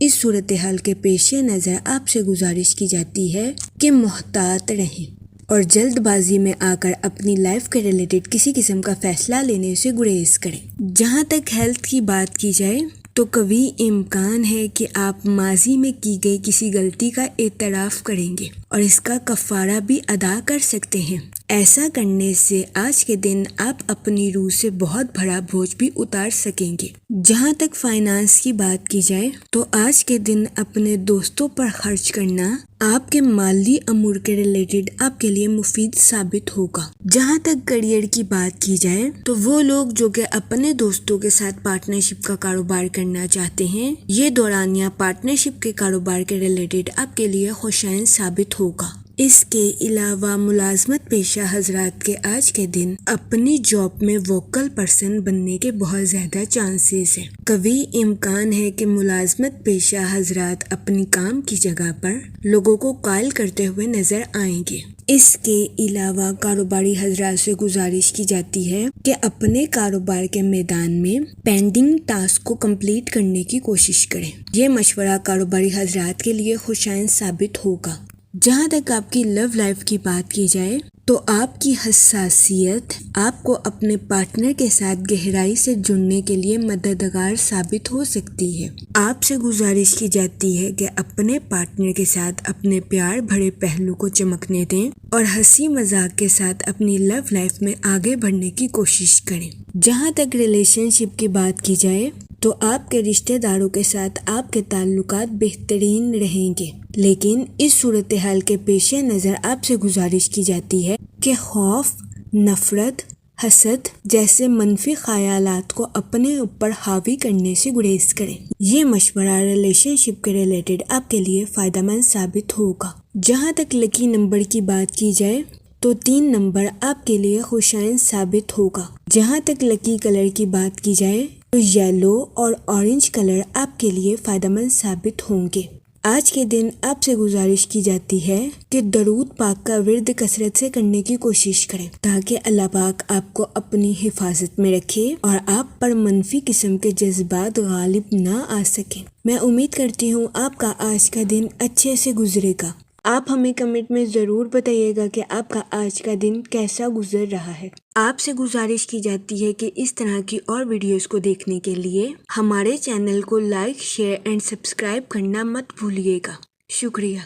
اس صورتحال کے پیش نظر آپ سے گزارش کی جاتی ہے کہ محتاط رہیں اور جلد بازی میں آ کر اپنی لائف کے ریلیٹڈ کسی قسم کا فیصلہ لینے سے گریز کریں۔ جہاں تک ہیلتھ کی بات کی جائے تو قوی امکان ہے کہ آپ ماضی میں کی گئی کسی غلطی کا اعتراف کریں گے اور اس کا کفارہ بھی ادا کر سکتے ہیں۔ ایسا کرنے سے آج کے دن آپ اپنی روح سے بہت بڑا بوجھ بھی اتار سکیں گے۔ جہاں تک فائنانس کی بات کی جائے تو آج کے دن اپنے دوستوں پر خرچ کرنا آپ کے مالی امور کے ریلیٹڈ آپ کے لیے مفید ثابت ہوگا۔ جہاں تک کریئر کی بات کی جائے تو وہ لوگ جو کہ اپنے دوستوں کے ساتھ پارٹنرشپ کا کاروبار کرنا چاہتے ہیں، یہ دورانیہ پارٹنرشپ کے کاروبار کے ریلیٹڈ آپ کے لیے خوشائن ثابت ہوگا۔ اس کے علاوہ ملازمت پیشہ حضرات کے آج کے دن اپنی جاب میں ووکل پرسن بننے کے بہت زیادہ چانسز ہیں۔ قوی امکان ہے کہ ملازمت پیشہ حضرات اپنی کام کی جگہ پر لوگوں کو قائل کرتے ہوئے نظر آئیں گے۔ اس کے علاوہ کاروباری حضرات سے گزارش کی جاتی ہے کہ اپنے کاروبار کے میدان میں پینڈنگ ٹاسک کو کمپلیٹ کرنے کی کوشش کریں۔ یہ مشورہ کاروباری حضرات کے لیے خوشائن ثابت ہوگا۔ جہاں تک آپ کی لو لائف کی بات کی جائے تو آپ کی حساسیت آپ کو اپنے پارٹنر کے ساتھ گہرائی سے جڑنے کے لیے مددگار ثابت ہو سکتی ہے۔ آپ سے گزارش کی جاتی ہے کہ اپنے پارٹنر کے ساتھ اپنے پیار بھرے پہلو کو چمکنے دیں اور ہنسی مذاق کے ساتھ اپنی لو لائف میں آگے بڑھنے کی کوشش کریں۔ جہاں تک ریلیشن شپ کی بات کی جائے تو آپ کے رشتہ داروں کے ساتھ آپ کے تعلقات بہترین رہیں گے، لیکن اس صورتحال کے پیش نظر آپ سے گزارش کی جاتی ہے کہ خوف، نفرت، حسد جیسے منفی خیالات کو اپنے اوپر حاوی کرنے سے گریز کریں۔ یہ مشورہ ریلیشن شپ کے ریلیٹڈ آپ کے لیے فائدہ مند ثابت ہوگا۔ جہاں تک لکی نمبر کی بات کی جائے تو 3 نمبر آپ کے لیے خوشائند ثابت ہوگا۔ جہاں تک لکی کلر کی بات کی جائے تو یلو اور اورنج کلر آپ کے لیے فائدہ مند ثابت ہوں گے۔ آج کے دن آپ سے گزارش کی جاتی ہے کہ درود پاک کا ورد کثرت سے کرنے کی کوشش کریں تاکہ اللہ پاک آپ کو اپنی حفاظت میں رکھے اور آپ پر منفی قسم کے جذبات غالب نہ آ سکیں۔ میں امید کرتی ہوں آپ کا آج کا دن اچھے سے گزرے گا۔ آپ ہمیں کمنٹ میں ضرور بتائیے گا کہ آپ کا آج کا دن کیسا گزر رہا ہے۔ آپ سے گزارش کی جاتی ہے کہ اس طرح کی اور ویڈیوز کو دیکھنے کے لیے ہمارے چینل کو لائک، شیئر اینڈ سبسکرائب کرنا مت بھولیے گا۔ شکریہ۔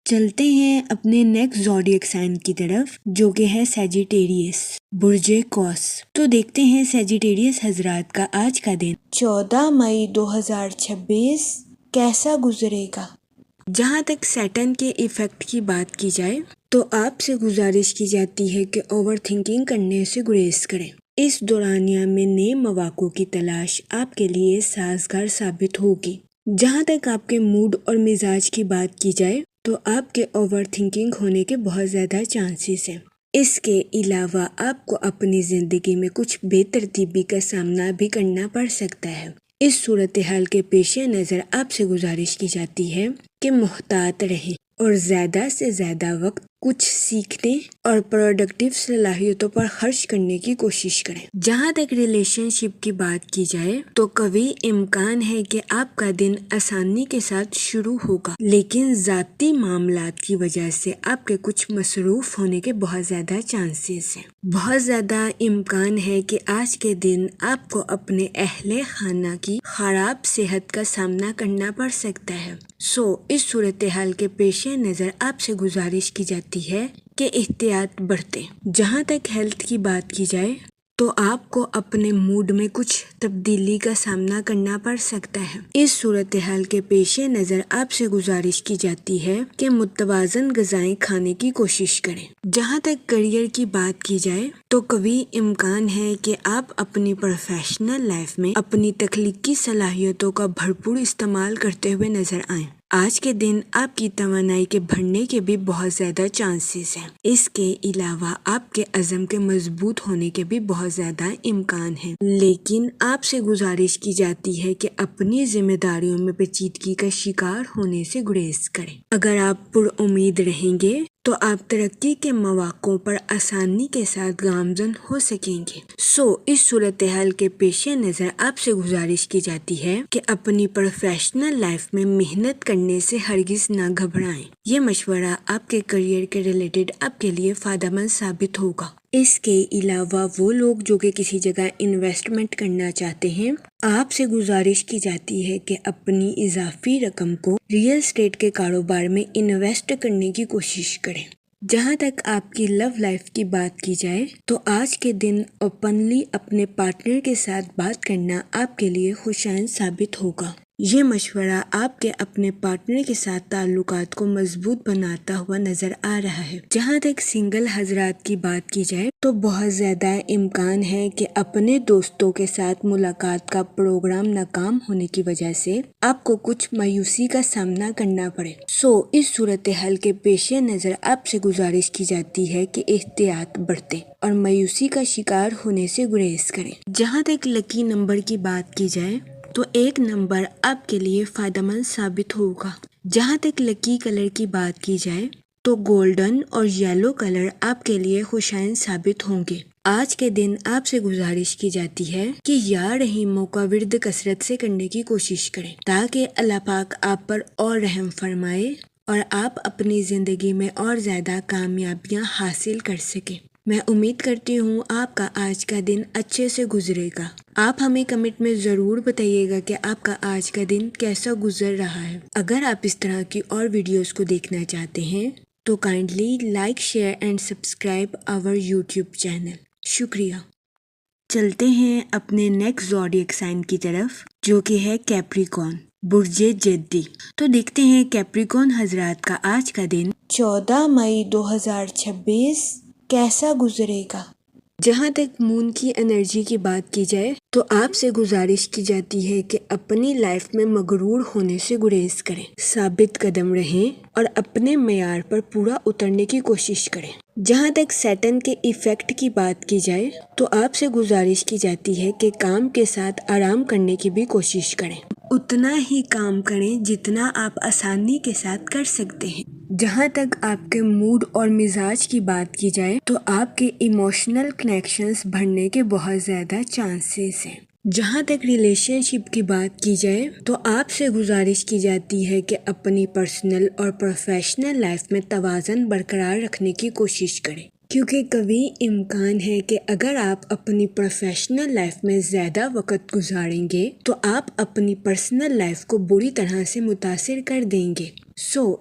چلتے ہیں اپنے نیکسٹ زوڈیک سائن کی طرف جو کہ ہے سیجیٹیریس، برج قوس۔ تو دیکھتے ہیں سیجیٹیریس حضرات کا آج کا دن 14 مئی 2026 کیسا گزرے گا۔ جہاں تک سیٹن کے ایفیکٹ کی بات کی جائے تو آپ سے گزارش کی جاتی ہے کہ اوور تھنکنگ کرنے سے گریز کریں۔ اس دورانیہ میں نئے مواقع کی تلاش آپ کے لیے سازگار ثابت ہوگی۔ جہاں تک آپ کے موڈ اور مزاج کی بات کی جائے تو آپ کے اوور تھنکنگ ہونے کے بہت زیادہ چانسز ہیں۔ اس کے علاوہ آپ کو اپنی زندگی میں کچھ بے ترتیبی کا سامنا بھی کرنا پڑ سکتا ہے۔ اس صورتحال کے پیش نظر آپ سے گزارش کی جاتی ہے کہ محتاط رہیں اور زیادہ سے زیادہ وقت کچھ سیکھنے اور پروڈکٹیو صلاحیتوں پر خرچ کرنے کی کوشش کریں۔ جہاں تک ریلیشن شپ کی بات کی جائے تو قوی امکان ہے کہ آپ کا دن آسانی کے ساتھ شروع ہوگا، لیکن ذاتی معاملات کی وجہ سے آپ کے کچھ مصروف ہونے کے بہت زیادہ چانسز ہیں۔ بہت زیادہ امکان ہے کہ آج کے دن آپ کو اپنے اہل خانہ کی خراب صحت کا سامنا کرنا پڑ سکتا ہے۔ اس صورتحال کے پیش نظر آپ سے گزارش کی جاتی ہے کہ احتیاط برتیں۔ جہاں تک ہیلتھ کی بات کی جائے تو آپ کو اپنے موڈ میں کچھ تبدیلی کا سامنا کرنا پڑ سکتا ہے۔ اس صورتحال کے پیش نظر آپ سے گزارش کی جاتی ہے کہ متوازن غذائیں کھانے کی کوشش کریں۔ جہاں تک کریئر کی بات کی جائے تو قوی امکان ہے کہ آپ اپنی پروفیشنل لائف میں اپنی تخلیقی صلاحیتوں کا بھرپور استعمال کرتے ہوئے نظر آئیں۔ آج کے دن آپ کی توانائی کے بڑھنے کے بھی بہت زیادہ چانسز ہیں۔ اس کے علاوہ آپ کے عزم کے مضبوط ہونے کے بھی بہت زیادہ امکان ہیں، لیکن آپ سے گزارش کی جاتی ہے کہ اپنی ذمہ داریوں میں پیچیدگی کا شکار ہونے سے گریز کریں۔ اگر آپ پر امید رہیں گے تو آپ ترقی کے مواقع پر آسانی کے ساتھ گامزن ہو سکیں گے۔ اس صورتحال کے پیش نظر آپ سے گزارش کی جاتی ہے کہ اپنی پروفیشنل لائف میں محنت کرنے سے ہرگز نہ گھبرائیں۔ یہ مشورہ آپ کے کریئر کے ریلیٹڈ آپ کے لیے فائدہ مند ثابت ہوگا۔ اس کے علاوہ وہ لوگ جو کہ کسی جگہ انویسٹمنٹ کرنا چاہتے ہیں، آپ سے گزارش کی جاتی ہے کہ اپنی اضافی رقم کو ریئل اسٹیٹ کے کاروبار میں انویسٹ کرنے کی کوشش کریں۔ جہاں تک آپ کی لو لائف کی بات کی جائے تو آج کے دن اوپنلی اپنے پارٹنر کے ساتھ بات کرنا آپ کے لیے خوشائند ثابت ہوگا۔ یہ مشورہ آپ کے اپنے پارٹنر کے ساتھ تعلقات کو مضبوط بناتا ہوا نظر آ رہا ہے۔ جہاں تک سنگل حضرات کی بات کی جائے تو بہت زیادہ امکان ہے کہ اپنے دوستوں کے ساتھ ملاقات کا پروگرام ناکام ہونے کی وجہ سے آپ کو کچھ مایوسی کا سامنا کرنا پڑے۔ اس صورتحال کے پیش نظر آپ سے گزارش کی جاتی ہے کہ احتیاط برتیں اور مایوسی کا شکار ہونے سے گریز کریں۔ جہاں تک لکی نمبر کی بات کی جائے تو 1 نمبر آپ کے لیے فائدہ مند ثابت ہوگا۔ جہاں تک لکی کلر کی بات کی جائے تو گولڈن اور یلو کلر آپ کے لیے خوشائند ثابت ہوں گے۔ آج کے دن آپ سے گزارش کی جاتی ہے کہ یا رحیموں کا ورد کثرت سے کرنے کی کوشش کریں تاکہ اللہ پاک آپ پر اور رحم فرمائے اور آپ اپنی زندگی میں اور زیادہ کامیابیاں حاصل کر سکیں۔ میں امید کرتی ہوں آپ کا آج کا دن اچھے سے گزرے گا۔ آپ ہمیں کمنٹ میں ضرور بتائیے گا کہ آپ کا آج کا دن کیسا گزر رہا ہے۔ اگر آپ اس طرح کی اور ویڈیوز کو دیکھنا چاہتے ہیں تو kindly like, share and subscribe our YouTube channel. شکریہ۔ چلتے ہیں اپنے نیکسٹ زوڈیک سائن کی طرف جو کہ ہے کیپریکون، برج جدی۔ تو دیکھتے ہیں کیپریکون حضرات کا آج کا دن 14 مئی 2026 کیسا گزرے گا۔ جہاں تک مون کی انرجی کی بات کی جائے تو آپ سے گزارش کی جاتی ہے کہ اپنی لائف میں مغرور ہونے سے گریز کریں، ثابت قدم رہیں اور اپنے معیار پر پورا اترنے کی کوشش کریں۔ جہاں تک سیٹن کے ایفیکٹ کی بات کی جائے تو آپ سے گزارش کی جاتی ہے کہ کام کے ساتھ آرام کرنے کی بھی کوشش کریں، اتنا ہی کام کریں جتنا آپ آسانی کے ساتھ کر سکتے ہیں۔ جہاں تک آپ کے موڈ اور مزاج کی بات کی جائے تو آپ کے ایموشنل کنیکشنز بڑھنے کے بہت زیادہ چانسز ہیں۔ جہاں تک ریلیشن شپ کی بات کی جائے تو آپ سے گزارش کی جاتی ہے کہ اپنی پرسنل اور پروفیشنل لائف میں توازن برقرار رکھنے کی کوشش کریں، کیونکہ کبھی امکان ہے کہ اگر آپ اپنی پروفیشنل لائف میں زیادہ وقت گزاریں گے تو آپ اپنی پرسنل لائف کو بری طرح سے متاثر کر دیں گے۔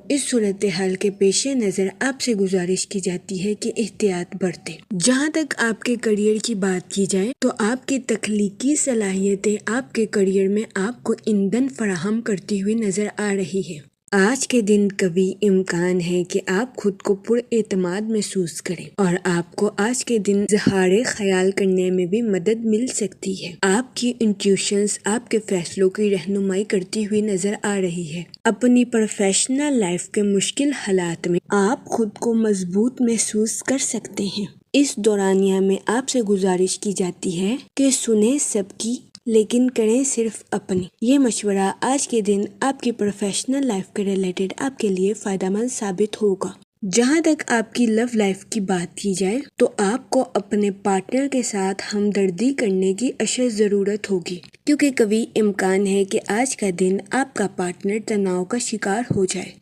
اس صورتحال کے پیش نظر آپ سے گزارش کی جاتی ہے کہ احتیاط برتیں۔ جہاں تک آپ کے کریئر کی بات کی جائے تو آپ کی تخلیقی صلاحیتیں آپ کے کریئر میں آپ کو ایندھن فراہم کرتی ہوئی نظر آ رہی ہے۔ آج کے دن کبھی امکان ہے کہ آپ خود کو پر اعتماد محسوس کریں اور آپ کو آج کے دن اظہار خیال کرنے میں بھی مدد مل سکتی ہے۔ آپ کی انٹیوشنز آپ کے فیصلوں کی رہنمائی کرتی ہوئی نظر آ رہی ہے۔ اپنی پروفیشنل لائف کے مشکل حالات میں آپ خود کو مضبوط محسوس کر سکتے ہیں۔ اس دورانیہ میں آپ سے گزارش کی جاتی ہے کہ سنیں سب کی لیکن کریں صرف اپنی۔ یہ مشورہ آج کے دن آپ کی پروفیشنل لائف کے ریلیٹڈ آپ کے لیے فائدہ مند ثابت ہوگا۔ جہاں تک آپ کی لو لائف کی بات کی جائے تو آپ کو اپنے پارٹنر کے ساتھ ہمدردی کرنے کی اشد ضرورت ہوگی، کیونکہ کبھی امکان ہے کہ آج کا دن آپ کا پارٹنر تناؤ کا شکار ہو جائے۔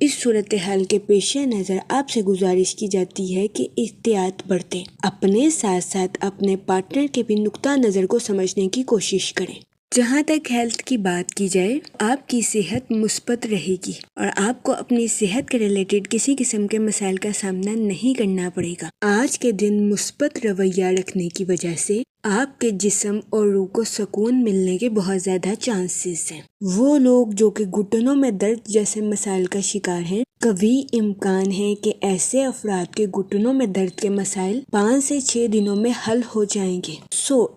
اس صورتحال کے پیش نظر آپ سے گزارش کی جاتی ہے کہ احتیاط برتیں، اپنے ساتھ ساتھ اپنے پارٹنر کے بھی نقطہ نظر کو سمجھنے کی کوشش کریں۔ جہاں تک ہیلتھ کی بات کی جائے آپ کی صحت مثبت رہے گی اور آپ کو اپنی صحت کے ریلیٹڈ کسی قسم کے مسائل کا سامنا نہیں کرنا پڑے گا۔ آج کے دن مثبت رویہ رکھنے کی وجہ سے آپ کے جسم اور روح کو سکون ملنے کے بہت زیادہ چانسز ہیں۔ وہ لوگ جو کہ گھٹنوں میں درد جیسے مسائل کا شکار ہیں، کبھی امکان ہے کہ ایسے افراد کے گھٹنوں میں درد کے مسائل 5 سے 6 دنوں میں حل ہو جائیں گے۔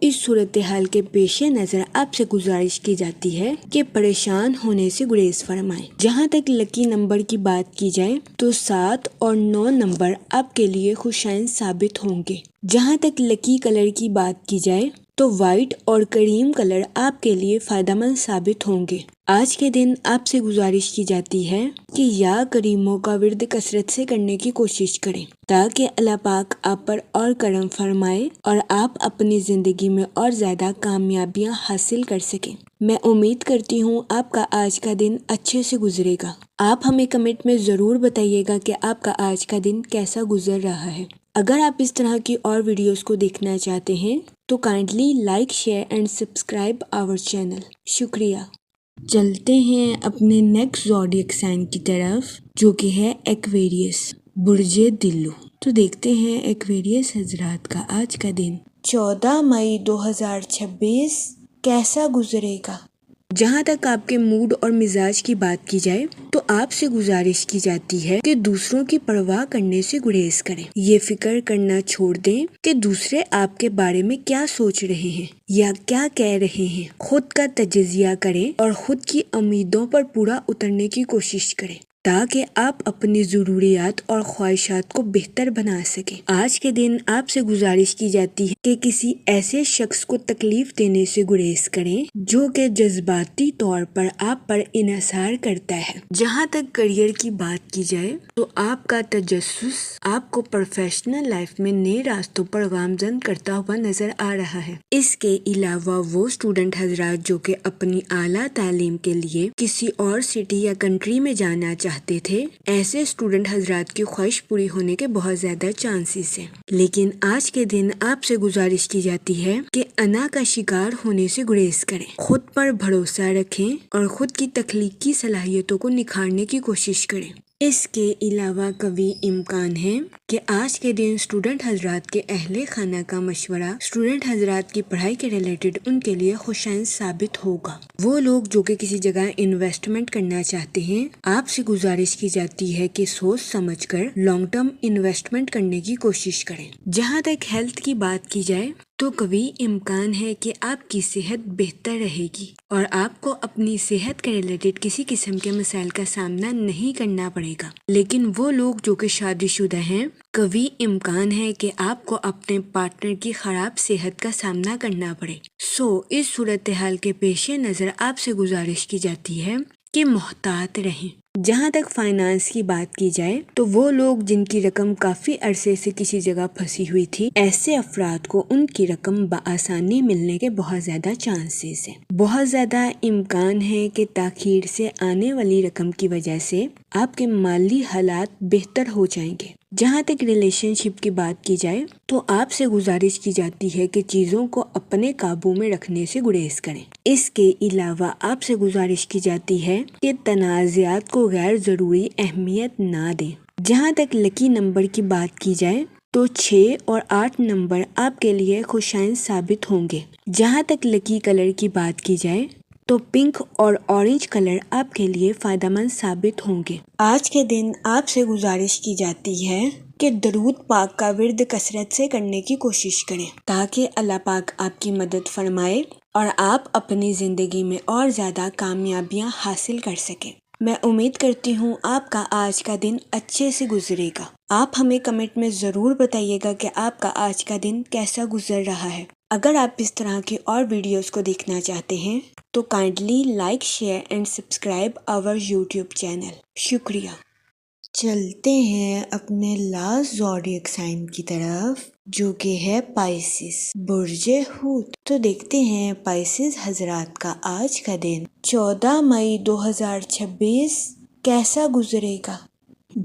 اس صورتحال کے پیش نظر آپ سے گزارش کی جاتی ہے کہ پریشان ہونے سے گریز فرمائیں۔ جہاں تک لکی نمبر کی بات کی جائے تو 7 اور 9 نمبر آپ کے لیے خوشائن ثابت ہوں گے۔ جہاں تک لکی کلر کی بات کی جائے تو وائٹ اور کریم کلر آپ کے لیے فائدہ مند ثابت ہوں گے۔ آج کے دن آپ سے گزارش کی جاتی ہے کہ یا کریموں کا ورد کثرت سے کرنے کی کوشش کریں تاکہ اللہ پاک آپ پر اور کرم فرمائے اور آپ اپنی زندگی میں اور زیادہ کامیابیاں حاصل کر سکیں۔ میں امید کرتی ہوں آپ کا آج کا دن اچھے سے گزرے گا۔ آپ ہمیں کمنٹ میں ضرور بتائیے گا کہ آپ کا آج کا دن کیسا گزر رہا ہے۔ اگر آپ اس طرح کی اور ویڈیوز کو دیکھنا چاہتے ہیں تو kindly like, share and subscribe our channel. شکریہ۔ چلتے ہیں اپنے نیکسٹ زوڈیک سائن کی طرف جو کہ ہے ایکویریس، برج دلو۔ تو دیکھتے ہیں ایکویریس حضرات کا آج کا دن 14 مئی 2026 کیسا گزرے گا۔ جہاں تک آپ کے موڈ اور مزاج کی بات کی جائے تو آپ سے گزارش کی جاتی ہے کہ دوسروں کی پرواہ کرنے سے گریز کریں۔ یہ فکر کرنا چھوڑ دیں کہ دوسرے آپ کے بارے میں کیا سوچ رہے ہیں یا کیا کہہ رہے ہیں۔ خود کا تجزیہ کریں اور خود کی امیدوں پر پورا اترنے کی کوشش کریں تاکہ آپ اپنی ضروریات اور خواہشات کو بہتر بنا سکیں۔ آج کے دن آپ سے گزارش کی جاتی ہے کہ کسی ایسے شخص کو تکلیف دینے سے گریز کریں جو کہ جذباتی طور پر آپ پر انحصار کرتا ہے۔ جہاں تک کریئر کی بات کی جائے تو آپ کا تجسس آپ کو پروفیشنل لائف میں نئے راستوں پر گامزن کرتا ہوا نظر آ رہا ہے۔ اس کے علاوہ وہ اسٹوڈنٹ حضرات جو کہ اپنی اعلیٰ تعلیم کے لیے کسی اور سٹی یا کنٹری میں جانا چاہتے تھے، ایسے اسٹوڈنٹ حضرات کی خواہش پوری ہونے کے بہت زیادہ چانسز ہیں۔ لیکن آج کے دن آپ سے گزارش کی جاتی ہے کہ انا کا شکار ہونے سے گریز کریں، خود پر بھروسہ رکھیں اور خود کی تخلیقی صلاحیتوں کو نکھارنے کی کوشش کریں۔ اس کے علاوہ قوی امکان ہے کہ آج کے دن اسٹوڈنٹ حضرات کے اہل خانہ کا مشورہ اسٹوڈنٹ حضرات کی پڑھائی کے ریلیٹڈ ان کے لیے خوشائن ثابت ہوگا۔ وہ لوگ جو کہ کسی جگہ انویسٹمنٹ کرنا چاہتے ہیں، آپ سے گزارش کی جاتی ہے کہ سوچ سمجھ کر لانگ ٹرم انویسٹمنٹ کرنے کی کوشش کریں۔ جہاں تک ہیلتھ کی بات کی جائے تو قوی امکان ہے کہ آپ کی صحت بہتر رہے گی اور آپ کو اپنی صحت کے ریلیٹڈ کسی قسم کے مسائل کا سامنا نہیں کرنا پڑے گا۔ لیکن وہ لوگ جو کہ شادی شدہ ہیں، قوی امکان ہے کہ آپ کو اپنے پارٹنر کی خراب صحت کا سامنا کرنا پڑے۔ اس صورتحال کے پیش نظر آپ سے گزارش کی جاتی ہے کہ محتاط رہیں۔ جہاں تک فائنانس کی بات کی جائے تو وہ لوگ جن کی رقم کافی عرصے سے کسی جگہ پھنسی ہوئی تھی، ایسے افراد کو ان کی رقم بآسانی ملنے کے بہت زیادہ چانسز ہیں۔ بہت زیادہ امکان ہے کہ تاخیر سے آنے والی رقم کی وجہ سے آپ کے مالی حالات بہتر ہو جائیں گے۔ جہاں تک ریلیشن شپ کی بات کی جائے تو آپ سے گزارش کی جاتی ہے کہ چیزوں کو اپنے قابو میں رکھنے سے گریز کریں۔ اس کے علاوہ آپ سے گزارش کی جاتی ہے کہ تنازعات کو غیر ضروری اہمیت نہ دیں۔ جہاں تک لکی نمبر کی بات کی جائے تو 6 اور 8 نمبر آپ کے لیے خوشائن ثابت ہوں گے۔ جہاں تک لکی کلر کی بات کی جائے تو پنک اور اورنج کلر آپ کے لیے فائدہ مند ثابت ہوں گے۔ آج کے دن آپ سے گزارش کی جاتی ہے کہ درود پاک کا ورد کثرت سے کرنے کی کوشش کریں تاکہ اللہ پاک آپ کی مدد فرمائے اور آپ اپنی زندگی میں اور زیادہ کامیابیاں حاصل کر سکیں۔ میں امید کرتی ہوں آپ کا آج کا دن اچھے سے گزرے گا۔ آپ ہمیں کمنٹ میں ضرور بتائیے گا کہ آپ کا آج کا دن کیسا گزر رہا ہے۔ اگر آپ اس طرح کی اور ویڈیوز کو دیکھنا چاہتے ہیں تو kindly like, share and subscribe our YouTube channel. شکریہ۔ چلتے ہیں اپنے لاسٹ زوڈیک سائن کی طرف جو کہ ہے پائسس، برج حوت۔ تو دیکھتے ہیں پائسس حضرات کا آج کا دن 14 مئی 2026 کیسا گزرے گا۔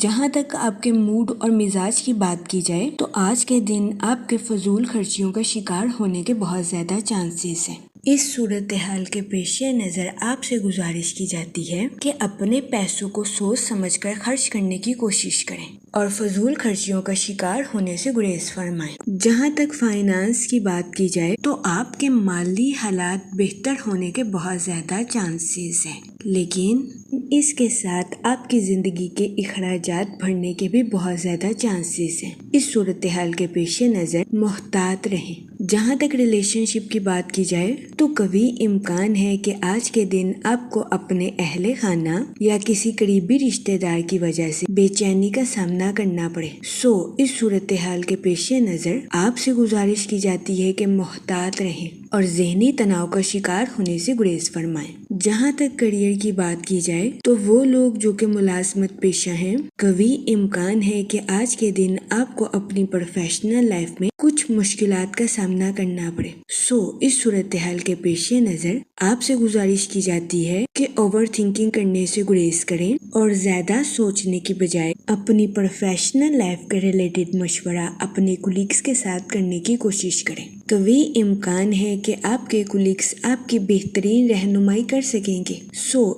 جہاں تک آپ کے موڈ اور مزاج کی بات کی جائے تو آج کے دن آپ کے فضول خرچیوں کا شکار ہونے کے بہت زیادہ چانسز ہیں۔ اس صورتحال کے پیش نظر آپ سے گزارش کی جاتی ہے کہ اپنے پیسوں کو سوچ سمجھ کر خرچ کرنے کی کوشش کریں اور فضول خرچیوں کا شکار ہونے سے گریز فرمائیں۔ جہاں تک فائنانس کی بات کی جائے تو آپ کے مالی حالات بہتر ہونے کے بہت زیادہ چانسز ہیں، لیکن اس کے ساتھ آپ کی زندگی کے اخراجات بڑھنے کے بھی بہت زیادہ چانسز ہیں۔ اس صورتحال کے پیش نظر محتاط رہیں۔ جہاں تک ریلیشن شپ کی بات کی جائے تو قوی امکان ہے کہ آج کے دن آپ کو اپنے اہل خانہ یا کسی قریبی رشتہ دار کی وجہ سے بے چینی کا سامنا کرنا پڑے۔ اس صورتحال کے پیش نظر آپ سے گزارش کی جاتی ہے کہ محتاط رہیں اور ذہنی تناؤ کا شکار ہونے سے گریز فرمائیں۔ جہاں تک کریئر کی بات کی جائے تو وہ لوگ جو کہ ملازمت پیشہ ہیں، قوی امکان ہے کہ آج کے دن آپ کو اپنی پروفیشنل لائف میں کچھ مشکلات کا سامنا کرنا پڑے۔ اس صورتحال کے پیش نظر آپ سے گزارش کی جاتی ہے کہ اوور تھنکنگ کرنے سے گریز کریں اور زیادہ سوچنے کی بجائے اپنی پروفیشنل لائف کے ریلیٹڈ مشورہ اپنے کولیگز کے ساتھ کرنے کی کوشش کریں۔ قوی امکان ہے کہ آپ کے کولیگز آپ کی بہترین رہنمائی کر سکیں گے۔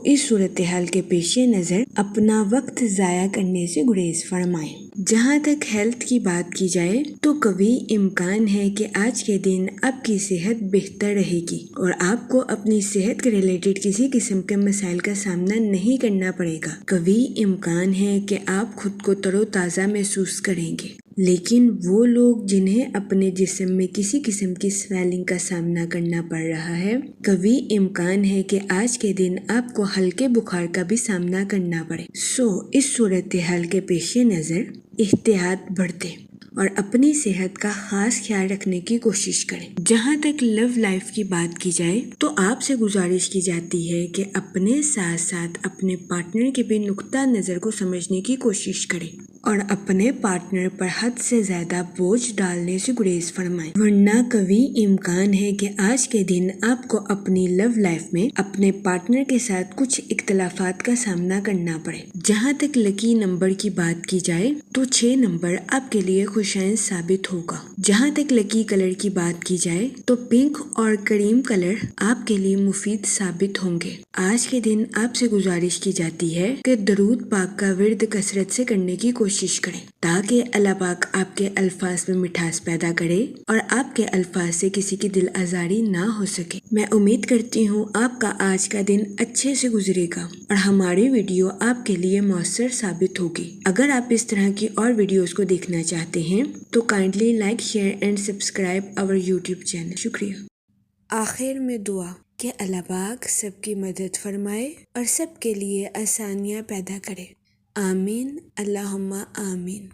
اس صورتحال کے پیش نظر اپنا وقت ضائع کرنے سے گریز فرمائیں۔ جہاں تک ہیلتھ کی بات کی جائے تو قوی امکان ہے کہ آج کے دن آپ کی صحت بہتر رہے گی اور آپ کو اپنی صحت کے ریلیٹڈ کسی قسم کے مسائل کا سامنا نہیں کرنا پڑے گا۔ قوی امکان ہے کہ آپ خود کو تر و تازہ محسوس کریں گے، لیکن وہ لوگ جنہیں اپنے جسم میں کسی قسم کی سویلنگ کا سامنا کرنا پڑ رہا ہے، قوی امکان ہے کہ آج کے دن آپ کو ہلکے بخار کا بھی سامنا کرنا پڑے۔ اس صورتحال کے پیش نظر احتیاط برتیں اور اپنی صحت کا خاص خیال رکھنے کی کوشش کریں۔ جہاں تک لو لائف کی بات کی جائے تو آپ سے گزارش کی جاتی ہے کہ اپنے ساتھ ساتھ اپنے پارٹنر کے بھی نقطہ نظر کو سمجھنے کی کوشش کریں اور اپنے پارٹنر پر حد سے زیادہ بوجھ ڈالنے سے گریز فرمائیں، ورنہ قوی امکان ہے کہ آج کے دن آپ کو اپنی لو لائف میں اپنے پارٹنر کے ساتھ کچھ اختلافات کا سامنا کرنا پڑے۔ جہاں تک لکی نمبر کی بات کی جائے تو 6 نمبر آپ کے لیے خوشائن ثابت ہوگا۔ جہاں تک لکی کلر کی بات کی جائے تو پنک اور کریم کلر آپ کے لیے مفید ثابت ہوں گے۔ آج کے دن آپ سے گزارش کی جاتی ہے کہ درود پاک کا ورد کثرت سے کرنے کی کوشش کریں تاکہ اللہ پاک آپ کے الفاظ میں مٹھاس پیدا کرے اور آپ کے الفاظ سے کسی کی دل آزاری نہ ہو سکے۔ میں امید کرتی ہوں آپ کا آج کا دن اچھے سے گزرے گا اور ہماری ویڈیو آپ کے لیے مؤثر ثابت ہوگی۔ اگر آپ اس طرح کی اور ویڈیوز کو دیکھنا چاہتے ہیں تو kindly like, share and subscribe our YouTube channel. شکریہ۔ آخر میں دعا کہ اللہ پاک سب کی مدد فرمائے اور سب کے لیے آسانیاں پیدا کرے۔ آمین، اللہم آمین۔